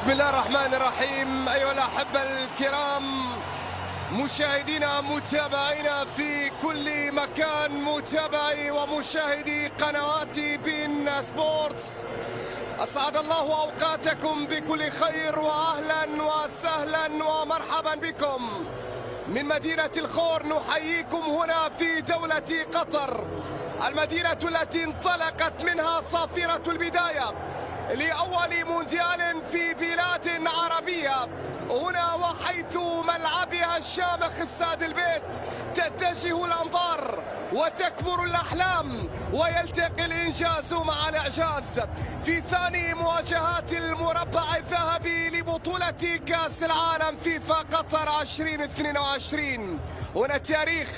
بسم الله الرحمن الرحيم. أيها الأحبة الكرام، مشاهدينا متابعينا في كل مكان، متابعي ومشاهدي قنوات بين سبورتس، أسعد الله أوقاتكم بكل خير، وأهلا وسهلا ومرحبا بكم من مدينة الخور. نحييكم هنا في دولة قطر، المدينة التي انطلقت منها صافرة البداية لأول مونديال في بلاد عربية، هنا وحيث ملعبها الشامخ استاد البيت تتجه الأنظار وتكبر الأحلام ويلتقي الإنجاز مع الإعجاز في ثاني مواجهات المربع الذهبي لبطولة كأس العالم فيفا قطر 2022. هنا التاريخ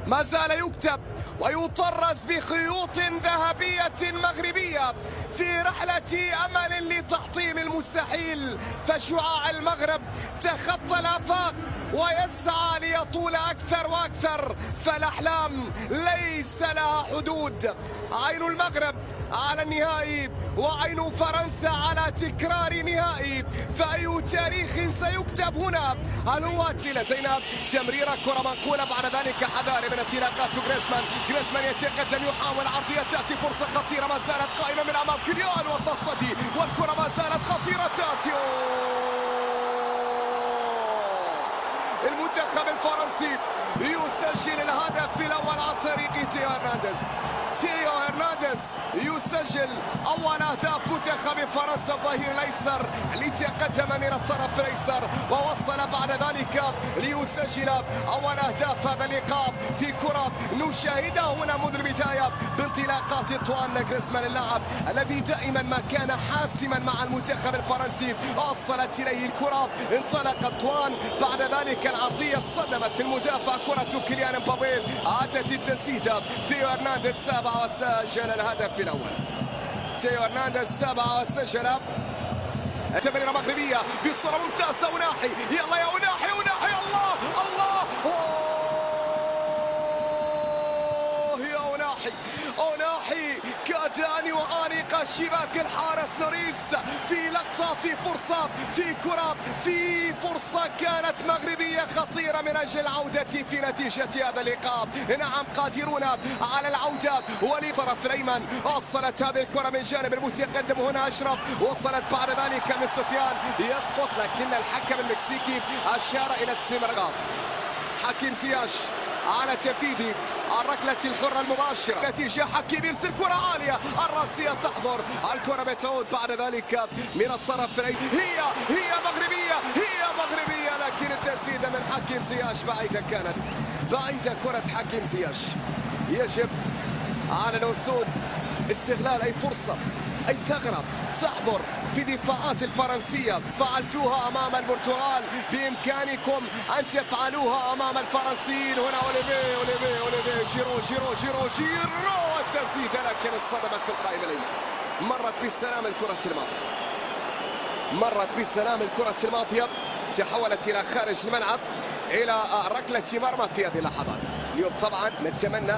ما زال يكتب ويطرز بخيوط ذهبية مغربية في رحلة أمل لتحطيم المستحيل، فشعاع المغرب تخطى الآفاق ويسعى ليطول أكثر وأكثر، فالأحلام ليس لها حدود. عين المغرب على النهائي وعين فرنسا على تكرار نهائي، فأي تاريخ سيكتب هنا؟ هل هو لدينا تمريرة كرة منقولة، بعد ذلك حذاري من انطلاقات جريزمان يتقدم يحاول عرضية، تأتي فرصة خطيرة ما زالت قائمة من أمام كيليان والتصدي، والكرة ما زالت خطيرة تأتي. المنتخب الفرنسي يسجل الهدف الأول عن طريق تيو هرنانديز يسجل أول أهداف منتخب فرنسا. الظهير الأيسر ليتقدم من الطرف الأيسر ووصل بعد ذلك ليسجل أول أهداف هذا اللقاء في كرة نشاهدها هنا منذ البداية بانطلاقات أنطوان جريزمان، اللاعب الذي دائما ما كان حاسما مع المنتخب الفرنسي. وصلت إليه الكرة، انطلق أنطوان، بعد ذلك العرضية صدمت في المدافع، كرة كيليان مبابي، عادت التسديدة. تيو هرنانديز سابع وسجل الهدف الأول. تيو هرنانديز سابع وسجل. تمريرة مغربية بصورة ممتازة، وناحي، يلا يا وناحي، الله الله، يا وناحي كاد أن يعانق شباك الحارس لوريس في لقطة، في فرصة، في كرة، في فرصة كانت مغربية خطيرة من أجل العودة في نتيجة هذا اللقاء. نعم قادرون على العودة. وللطرف الأيمن وصلت هذه الكرة من جانب المتقدم هنا أشرف، وصلت بعد ذلك من سفيان، يسقط، لكن الحكم المكسيكي أشار إلى الاستمرار. حكيم زياش على تنفيذ الركلة الحرة المباشرة، نتيجة حكيم يرسل كرة عالية، الراسية تحضر، الكرة بتعود بعد ذلك من الطرف هي مغربية، لكن التسديدة من حكيم زياش بعيدة، كانت بعيدة كرة حكيم زياش. يجب على الأسود استغلال أي فرصة، أي ثغرة تحضر في دفاعات الفرنسية. فعلتوها أمام البرتغال، بإمكانكم أن تفعلوها أمام الفرنسيين. هنا أوليفي جيرو التسديدة، لكن صدمت في القائم الأيمن. مرت بسلام الكرة الماضية، تحولت إلى خارج الملعب، إلى ركلة مرمى في هذه اللحظات. اليوم طبعا نتمنى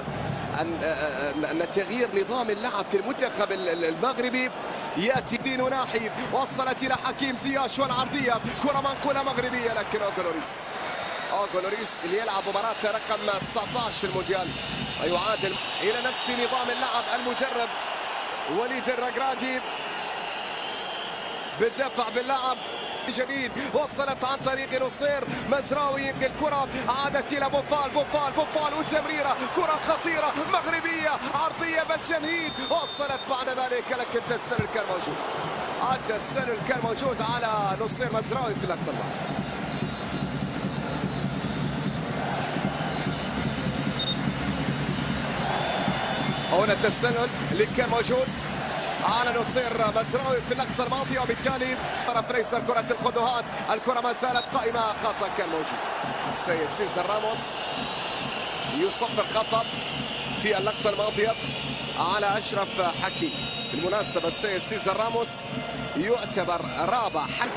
أن تغيير نظام اللعب في المنتخب المغربي يأتي. دين ناحي، وصلت إلى حكيم زياش والعرضية، كرة منقولة مغربية، لكن أوغولوريس اللي يلعب مباراة رقم 19 في المونديال ويعادل إلى نفس نظام اللعب المدرب وليد الرقراقي بالدفع باللعب جديد. وصلت عن طريق نصير مزراوي، الكرة عادت إلى بوفال وتمريرة، كرة خطيرة مغربية، عرضية بالتمهيد، وصلت بعد ذلك، لكن التسلل كان موجود على نصير مزراوي في اللقطة. هنا التسلل اللي كان موجود على نصير مزراوي في اللقطة الماضية، وبالتالي طرف الايسر كرة الخطوات، الكرة ما زالت قائمة، خطأ كان موجود. السيد سيزر راموس يصفر خطأ في اللقطة الماضية على أشرف حكيم. بالمناسبة السيد سيزر راموس يعتبر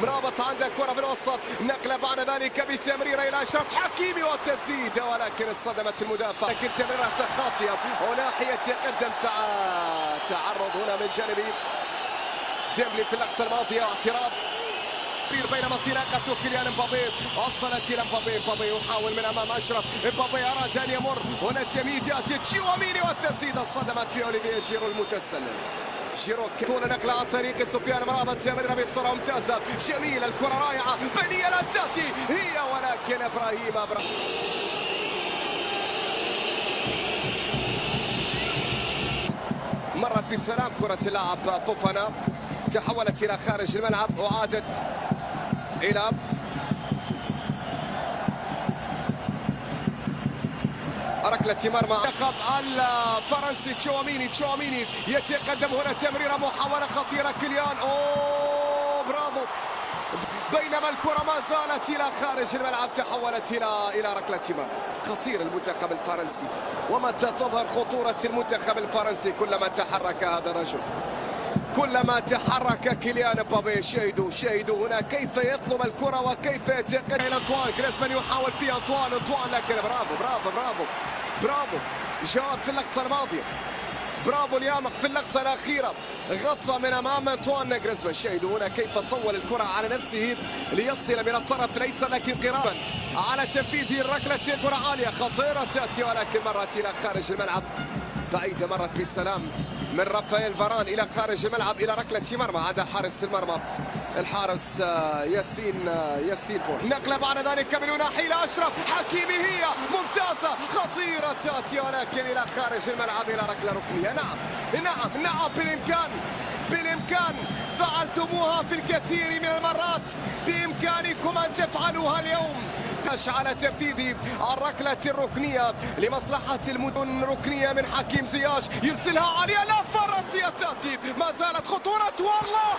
رابط عنده كرة في الوسط، نقلة بعد ذلك بتمريرة إلى أشرف حكيمي والتسديدة، ولكن صدمت المدافع، لكن تمريرة خاطئة وناحية يقدم تعرض هنا من جانب ديمبلي في اللقطة الماضية، واعتراض بينما انطلاقة كيليان مبابي وصلت الى مبابي يحاول من امام اشرف. مبابي اراد ان يمر، هنا تميد ياتي تشيواميني والتسديده صدمت في اوليفيه جيرو المتسلل. جيرو طول نقله عن طريق سفيان مرابط، تمريره بسرعه ممتازه جميله، الكره رائعه بنيه لا تاتي هي ولكن ابراهيم مرت بالسلام كرة اللاعب فوفانا، تحولت إلى خارج الملعب وعادت إلى ركلة مرمى منتخب الفرنسي. تشواميني يتقدم، هنا تمريرة محاولة خطيرة كيليان، برافو، بينما الكرة ما زالت إلى خارج الملعب، تحولت إلى ركلة مرمى. خطير المنتخب الفرنسي، ومتى تظهر خطورة المنتخب الفرنسي كلما تحرك هذا الرجل، كلما تحرك كيليان مبابي. شاهدوا هنا كيف يطلب الكرة وكيف يتقدم إلى أنطوان جريزمان، يحاول فيها أنطوان لكن برافو جواب في اللقطة الماضية، برافو اليامق في اللقطة الأخيرة، غطى من أمام أنطوان جريزمان. شاهدوا هنا كيف طول الكرة على نفسه ليصل من الطرف ليس لكن قرابا على تنفيذ الركلة. كرة عالية خطيرة تأتي ولكن مرت إلى خارج الملعب، بعيدة، مرت بالسلام من رافائيل فاران إلى خارج الملعب إلى ركلة مرمى. هذا حارس المرمى الحارس ياسين بول. نقلة بعد ذلك من هنا إلى أشرف حكيمي، هي ممتازة خطيرة تأتي ولكن إلى خارج الملعب إلى ركلة ركنية. نعم بالإمكان فعلتموها في الكثير من المرات، بإمكانكم أن تفعلوها اليوم. على تنفيذ الركلة الركنية لمصلحة المدن، ركنية من حكيم زياش يرسلها عالية، لا فرنسية تأتي، ما زالت خطورة، والله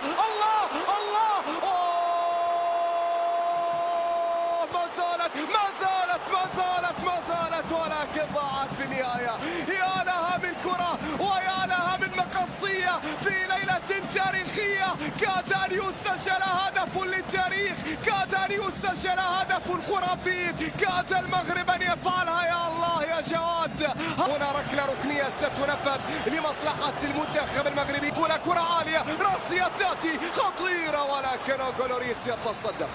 ما زالت ولكن ضاعت في النهاية. يا لها من كرة ويا لها من مقصية في ليلة تاريخية، كاد أن يسجل هدف للتاريخ، كاد أن يسجل هدف خرافي، كاد المغرب أن يفعلها. يا الله يا جواد، هنا ركلة ركنية ستنفذ لمصلحة المنتخب المغربي، ولا كرة عالية راسية تأتي خطيرة ولكن أوغولوريس يتصدى.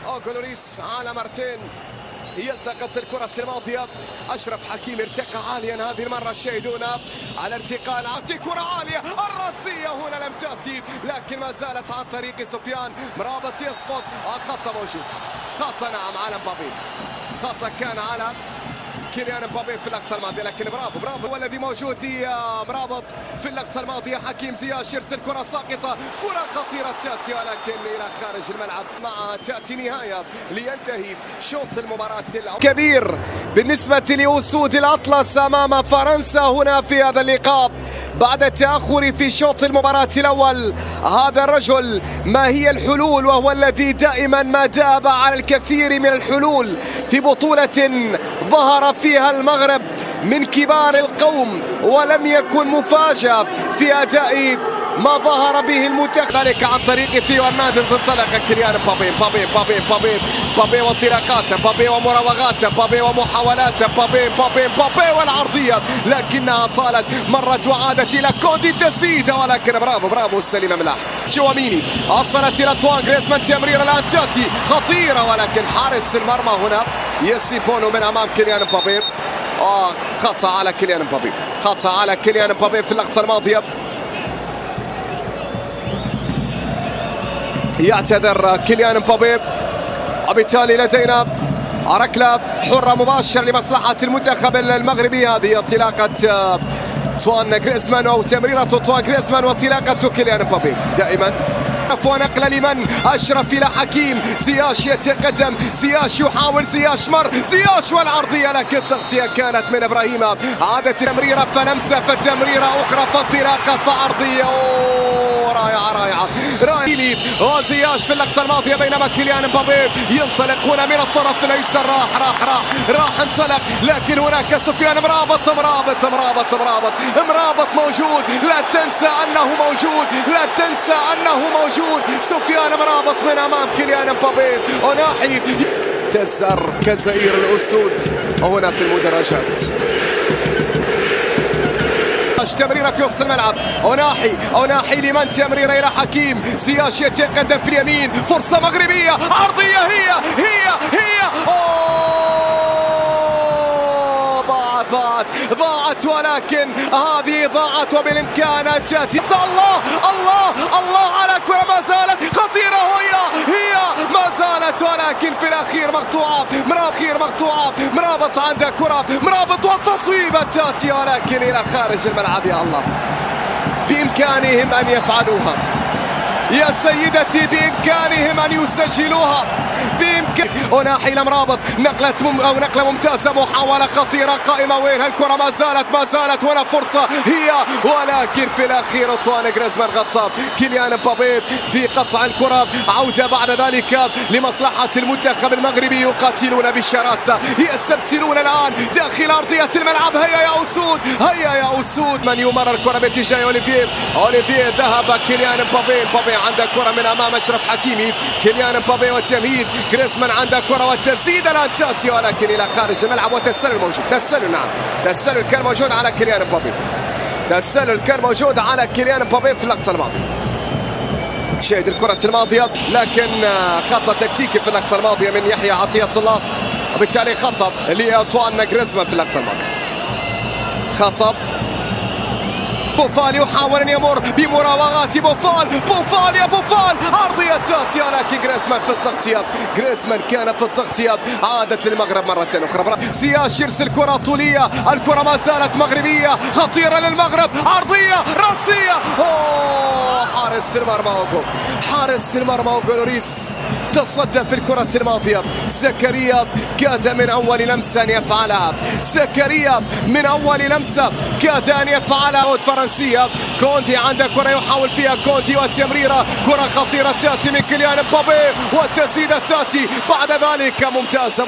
أوغولوريس على مرتين يلتقط الكرة الماضية، أشرف حكيم ارتقى عاليا هذه المرة. شاهدونا على ارتقاء كرة عالية الراسية هنا لم تأتي، لكن ما زالت عن طريق سفيان مرابط يسقط. خطأ موجود، خطأ نعم على مبابي، خطأ كان على كيليان مبابي في اللقطة الماضية، لكن برافو هو الذي موجود لمرابط في اللقطة الماضية. حكيم زياش يرسل كرة ساقطة، كرة خطيرة تأتي ولكن إلى خارج الملعب، معها تأتي نهاية لينتهي شوط المباراة كبير بالنسبة لأسود الأطلس أمام فرنسا هنا في هذا اللقاء بعد التأخر في شوط المباراة الأول. هذا الرجل ما هي الحلول، وهو الذي دائما ما داب على الكثير من الحلول في بطولة ظهر فيها المغرب من كبار القوم، ولم يكن مفاجأة في أداء ما ظهر به المنتخب، ذلك عن طريق ثيو هرنانديز. انطلق كيليان مبابي وانطلاقات مبابي ومراوغات مبابي ومحاولات مبابي والعرضية، لكنها طالت، مرت وعادت إلى كوندي تسديدة ولكن برافو السليمة ملاح. تشواميني وصلت إلى أنطوان جريزمان، تمريرة الآن تأتي خطيرة ولكن حارس المرمى هنا يسيبونو من أمام كيليان مبابي. خطأ على كيليان مبابي في اللقطة الماضية. يعتذر كيليان مبابي، وبالتالي لدينا ركلة حرة مباشرة لمصلحة المنتخب المغربي. هذه انطلاقة أنطوان جريزمان أو تمريرة أنطوان جريزمان وانطلاقة كيليان مبابي دائما. ونقلة لمن؟ أشرف إلى حكيم زياش يتقدم، زياش يحاول، زياش والعرضية لكن تغطية كانت من إبراهيم. عادت تمريرة فلمسة فتمريرة أخرى فانطلاقة فعرضية. رائعة وزياش في اللقطة الماضية، بينما كيليان مبابي ينطلق هنا من الطرف الأيسر، راح انطلق، لكن هناك سفيان مرابط موجود، لا تنسى أنه موجود سفيان مرابط من أمام كيليان مبابي، وناحية تزر كزئير الأسود هنا في المدرجات. زياش تمريره في وسط الملعب، أوناحي لمن تمريره الى حكيم زياش يتقدم في اليمين، فرصه مغربيه عرضيه هي ضاعت ولكن هذه ضاعت وبالامكان ان تاتي. الله على كرة ما زالت خطيرة، هي ما زالت ولكن في الاخير مقطوعة. مرابط عنده كرة، مرابط والتصويبة تاتي ولكن الى خارج الملعب. يا الله، بامكانهم ان يفعلوها يا سيدتي، بإمكانهم أن يسجلوها، أوناحي لمرابط، نقلة ممتازة، محاولة خطيرة قائمة، وينها الكرة؟ ما زالت ولا فرصة هي، ولكن في الأخير أنطوان غريزمان غطى كيليان امبابي في قطع الكرة. عودة بعد ذلك لمصلحة المنتخب المغربي، يقاتلون بالشراسة، يسترسلون الآن داخل أرضية الملعب. هيا يا أسود، من يمرر الكرة باتجاه أوليفيه ذهب كيليان امبابي عنده كرة من أمام أشرف حكيمي، كيليان امبابي والتمهيد، غريزمان عنده كرة والتسديد الآن تاتي ولكن إلى خارج الملعب. والتسلل موجود، تسلل كان موجود على كيليان امبابي، في اللقطة الماضية. شاهد الكرة الماضية لكن خطأ تكتيكي في اللقطة الماضية من يحيى عطية الله، وبالتالي خطأ لأنطوان غريزمان في اللقطة الماضية. خطأ بوفال يحاول ان يمر بمراوغات بوفال عرضية تاتي ولكن غريزمان في التغطية. غريزمان كان في التغطية، عادت للمغرب مرة أخرى. زياش يرسل كرة طولية، الكرة ما زالت مغربية خطيرة للمغرب، عرضية رأسية، حارس المرمى اوغو لوريس تصدى في الكرة الماضية. زكريا كاد من أول لمسة أن يفعلها. فرنسية كونتي عنده كرة يحاول فيها كونتي والتمريرة، كرة خطيرة تأتي من كيليان امبابي والتسديدة تأتي بعد ذلك ممتازة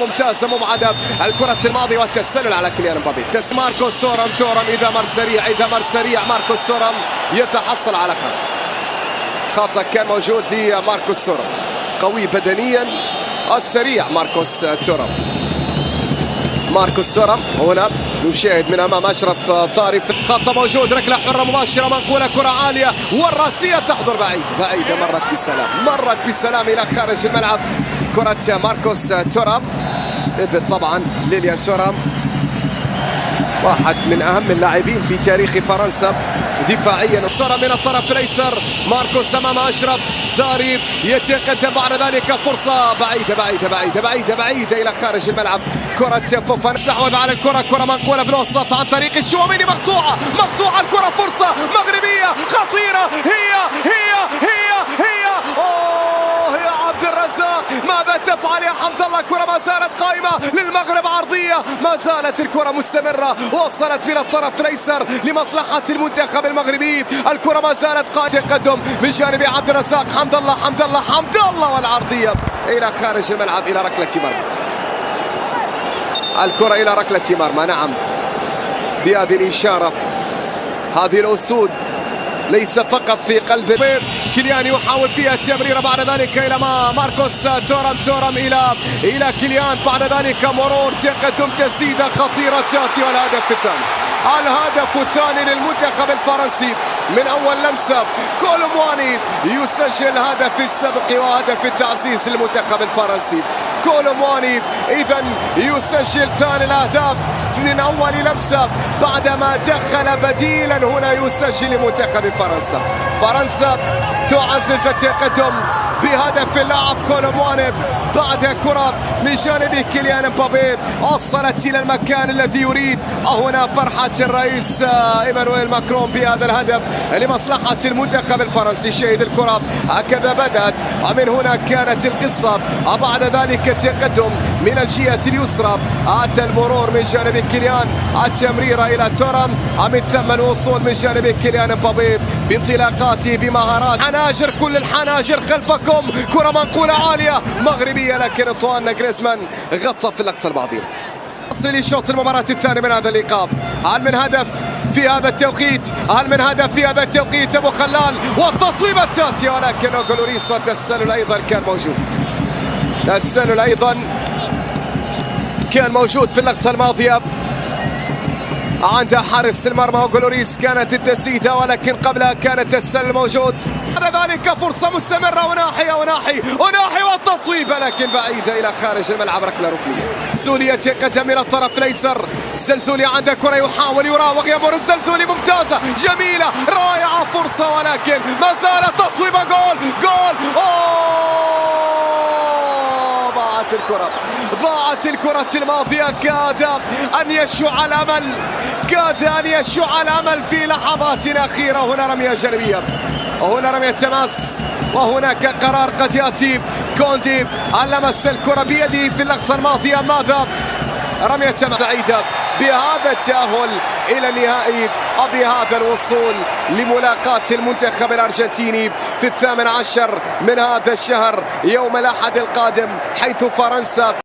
مبعدة الكرة الماضية والتسلل على كيليان امبابي. ماركوس تورم إذا مر سريع ماركوس تورم يتحصل على خطأ كان موجود لماركوس تورم، قوي بدنيا السريع ماركوس تورم هنا نشاهد من امام اشرف طاري، خطأ موجود، ركله حره مباشره منقوله، كره عاليه والراسيه تحضر بعيده، مرت بسلام الى خارج الملعب. كره ماركوس تورم ابن طبعا ليليان تورم، واحد من اهم اللاعبين في تاريخ فرنسا دفاعيا. الصورة من الطرف الايسر، ماركوس امام اشرف طاري يتقدم بعد ذلك، فرصه بعيده الى خارج الملعب. كرة فوفان استحوذ على الكرة، كرة منقولة في الوسط عن طريق الشواميني، مقطوعة الكرة، فرصة مغربية خطيرة، هي يا عبد الرزاق، ماذا تفعل يا حمد الله؟ الكرة ما زالت قائمة للمغرب، عرضية، ما زالت الكرة مستمرة، وصلت من الطرف الايسر لمصلحة المنتخب المغربي. الكرة ما زالت قائمة، تقدم من جانب عبد الرزاق، حمد الله والعرضية إلى خارج الملعب، إلى ركلة مرمى. الكرة إلى ركلة مرمى، نعم، بهذه الإشارة. هذه الأسود ليس فقط في قلب كيليان، يحاول فيها تمريرة بعد ذلك إلى ماركوس تورم إلى كيليان، بعد ذلك مرور، تقدم، تسديدة خطيرة تأتي، الهدف الثاني للمنتخب الفرنسي من أول لمسة. كولومواني يسجل هدف السبق وهدف التعزيز للمنتخب الفرنسي. كولومواني إذن يسجل ثاني الأهداف من أول لمسة بعدما دخل بديلا، هنا يسجل لمنتخب فرنسا تعزز التقدم بهدف اللاعب كولومواني بعد كرة من جانب كيليان امبابي وصلت إلى المكان الذي يريد. هنا فرحة الرئيس إيمانويل ماكرون بهذا الهدف لمصلحة المنتخب الفرنسي. شاهد الكرة هكذا بدأت، ومن هنا كانت القصة، وبعد ذلك تقدم من الجهة اليسرى، أتى المرور من جانب كيليان، التمريرة إلى تورم، ومن ثم الوصول من جانب كيليان امبابي بانطلاقاته بمهارات، حناجر، كل الحناجر خلفكم، كرة منقولة عالية مغربية، لكن أنطوان غريزمان غطى في اللقطة الماضية. أصل لشوط المباراة الثاني من هذا اللقاء. هل من هدف في هذا التوقيت؟ أبو خلال والتصويبة تاتي، ولكن اوغو لوريس والتسلل أيضا كان موجود. في اللقطة الماضية. عند حارس المرمى هوغو لوريس. كانت التسديدة ولكن قبلها كان التسلل موجود. بعد ذلك فرصة مستمرة وناحي والتصويب لكن بعيدة إلى خارج الملعب. ركلة ركنية. زولية قدم إلى الطرف الأيسر. الزلزولي عنده كرة يحاول يراوغ يمر الزلزولي. ممتازة جميلة رائعة فرصة ولكن ما زالت تصويبة. جول ضاعت الكرة الماضية. كاد أن يشع الأمل في لحظات أخيرة. هنا رمية جانبية، هنا رمية تماس، وهناك قرار قد يأتي. كوندي لمس الكرة بيده في اللقطة الماضية. ماذا؟ رمية تماس سعيدة بهذا التأهل إلى النهائي وبهذا الوصول لملاقاة المنتخب الأرجنتيني في 18 من هذا الشهر يوم الأحد القادم، حيث فرنسا